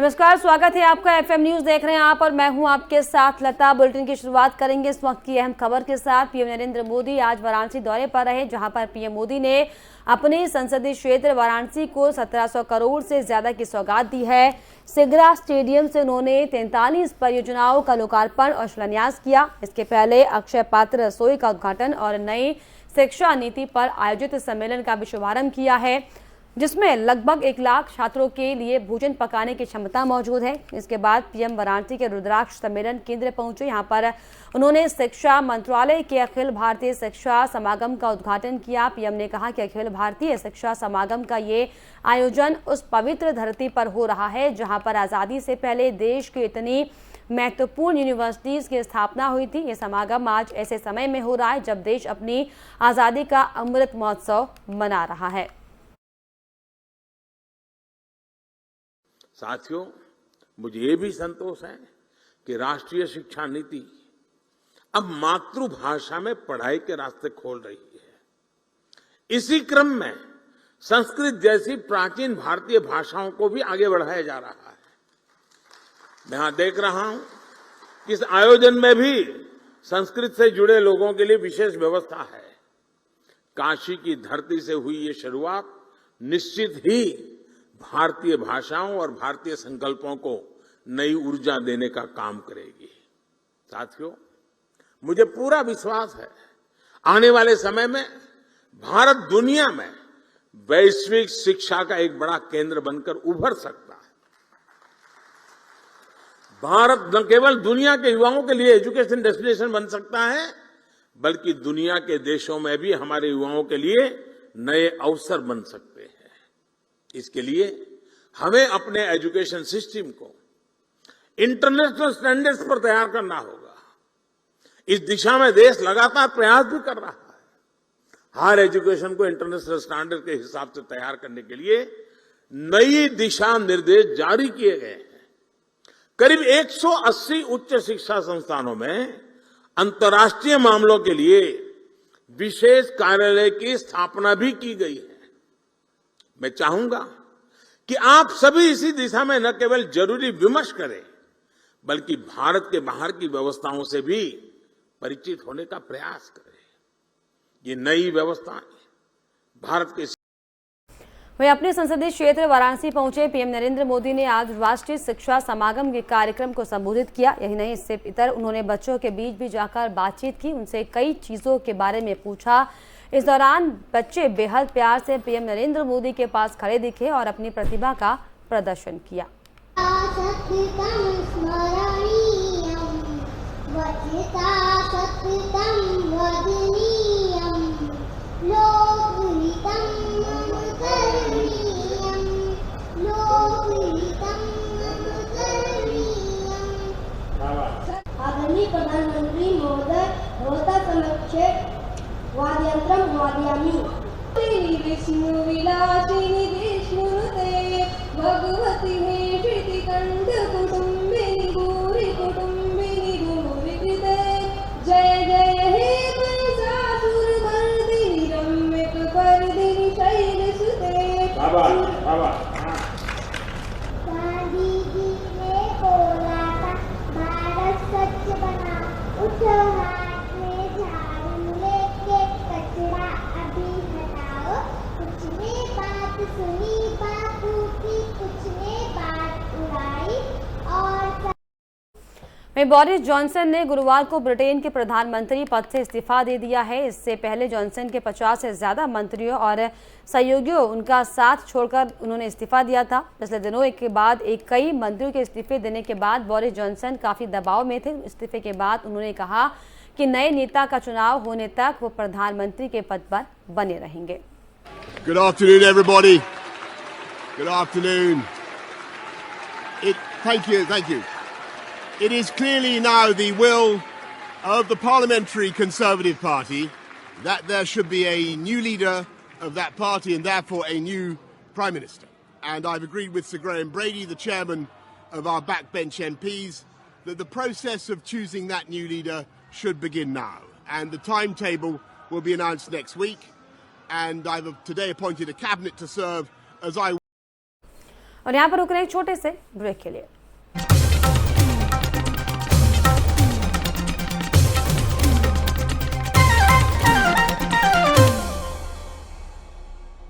नमस्कार, स्वागत है आपका। एफएम न्यूज देख रहे हैं आप और मैं हूं आपके साथ लता। बुलेटिन की शुरुआत करेंगे इस वक्त की अहम खबर के साथ। पीएम नरेंद्र मोदी आज वाराणसी दौरे पर रहे, जहां पर पीएम मोदी ने अपने संसदीय क्षेत्र वाराणसी को 1700 करोड़ से ज्यादा की सौगात दी है। सिगरा स्टेडियम से उन्होंने 43 परियोजनाओं का लोकार्पण और शिलान्यास किया। इसके पहले अक्षय पात्र रसोई का उद्घाटन और नई शिक्षा नीति पर आयोजित सम्मेलन का भी शुभारंभ किया है, जिसमें लगभग 1 लाख छात्रों के लिए भोजन पकाने की क्षमता मौजूद है। इसके बाद पीएम वाराणसी के रुद्राक्ष सम्मेलन केंद्र पहुंचे। यहां पर उन्होंने शिक्षा मंत्रालय के अखिल भारतीय शिक्षा समागम का उद्घाटन किया। पीएम ने कहा कि अखिल भारतीय शिक्षा समागम का ये आयोजन उस पवित्र धरती पर हो रहा है जहां पर आज़ादी से पहले देश की इतनी महत्वपूर्ण यूनिवर्सिटीज की स्थापना हुई थी। ये समागम आज ऐसे समय में हो रहा है जब देश अपनी आज़ादी का अमृत महोत्सव मना रहा है। साथियों, मुझे ये भी संतोष है कि राष्ट्रीय शिक्षा नीति अब मातृभाषा में पढ़ाई के रास्ते खोल रही है। इसी क्रम में संस्कृत जैसी प्राचीन भारतीय भाषाओं को भी आगे बढ़ाया जा रहा है। मैं यहां देख रहा हूं कि इस आयोजन में भी संस्कृत से जुड़े लोगों के लिए विशेष व्यवस्था है। काशी की धरती से हुई ये शुरुआत निश्चित ही भारतीय भाषाओं और भारतीय संकल्पों को नई ऊर्जा देने का काम करेगी। साथियों, मुझे पूरा विश्वास है आने वाले समय में भारत दुनिया में वैश्विक शिक्षा का एक बड़ा केंद्र बनकर उभर सकता है। भारत न केवल दुनिया के युवाओं के लिए एजुकेशन डेस्टिनेशन बन सकता है, बल्कि दुनिया के देशों में भी हमारे युवाओं के लिए नए अवसर बन सकते हैं। इसके लिए हमें अपने एजुकेशन सिस्टम को इंटरनेशनल स्टैंडर्ड्स पर तैयार करना होगा। इस दिशा में देश लगातार प्रयास भी कर रहा है। हर एजुकेशन को इंटरनेशनल स्टैंडर्ड के हिसाब से तैयार करने के लिए नई दिशा निर्देश जारी किए गए हैं। करीब 180 उच्च शिक्षा संस्थानों में अंतर्राष्ट्रीय मामलों के लिए विशेष कार्यालय की स्थापना भी की गई है। मैं चाहूंगा कि आप सभी इसी दिशा में न केवल जरूरी विमर्श करें, बल्कि भारत के बाहर की व्यवस्थाओं से भी परिचित होने का प्रयास करें। ये नई व्यवस्थाएं भारत के वहीं अपने संसदीय क्षेत्र वाराणसी पहुंचे पीएम नरेंद्र मोदी ने आज राष्ट्रीय शिक्षा समागम के कार्यक्रम को संबोधित किया। यही नहीं, इससे इतर उन्होंने बच्चों के बीच भी जाकर बातचीत की, उनसे कई चीजों के बारे में पूछा। इस दौरान बच्चे बेहद प्यार से पीएम नरेंद्र मोदी के पास खड़े दिखे और अपनी प्रतिभा का प्रदर्शन किया। आदरणीय प्रधानमंत्री महोदय, भवता समक्षे वाद्यंत्रं वादयामि। विष्णु विलासिनी विष्णुते भगवती हे श्रुतिकंठ कुटुंबिनी भूरि कुटुंबिनी भूरि कृते जय जय हे महिषासुरमर्दिनी रम्यक वर्धिनी शैलसुते। बाबा गांधी जी ने बोला था, भारत स्वच्छ बना, उठो हाथ में झाड़ू लेके कचरा अभी हटाओ। कुछ ने बात सुनी बापू की, कुछ ने बात उड़ाई और बोरिस जॉनसन ने गुरुवार को ब्रिटेन के प्रधानमंत्री पद से इस्तीफा दे दिया है। इससे पहले जॉनसन के 50 से ज्यादा मंत्रियों और सहयोगियों उनका साथ छोड़कर उन्होंने इस्तीफा दिया था। पिछले दिनों एक के बाद एक कई मंत्रियों के इस्तीफे देने के बाद बोरिस जॉनसन काफी दबाव में थे। इस्तीफे के बाद उन्होंने कहा कि नए नेता का चुनाव होने तक वो प्रधानमंत्री के पद पर बने रहेंगे। Good afternoon, everybody. Good afternoon. Thank you. It is clearly now the will of the Parliamentary Conservative Party that there should be a new leader of that party and therefore a new Prime Minister. And I've agreed with Sir Graham Brady, the chairman of our backbench MPs, that the process of choosing that new leader should begin now. And the timetable will be announced next week. And I've today appointed a cabinet to serve as I और यहाँ पर रुक रहे हैं एक छोटे से break के लिए।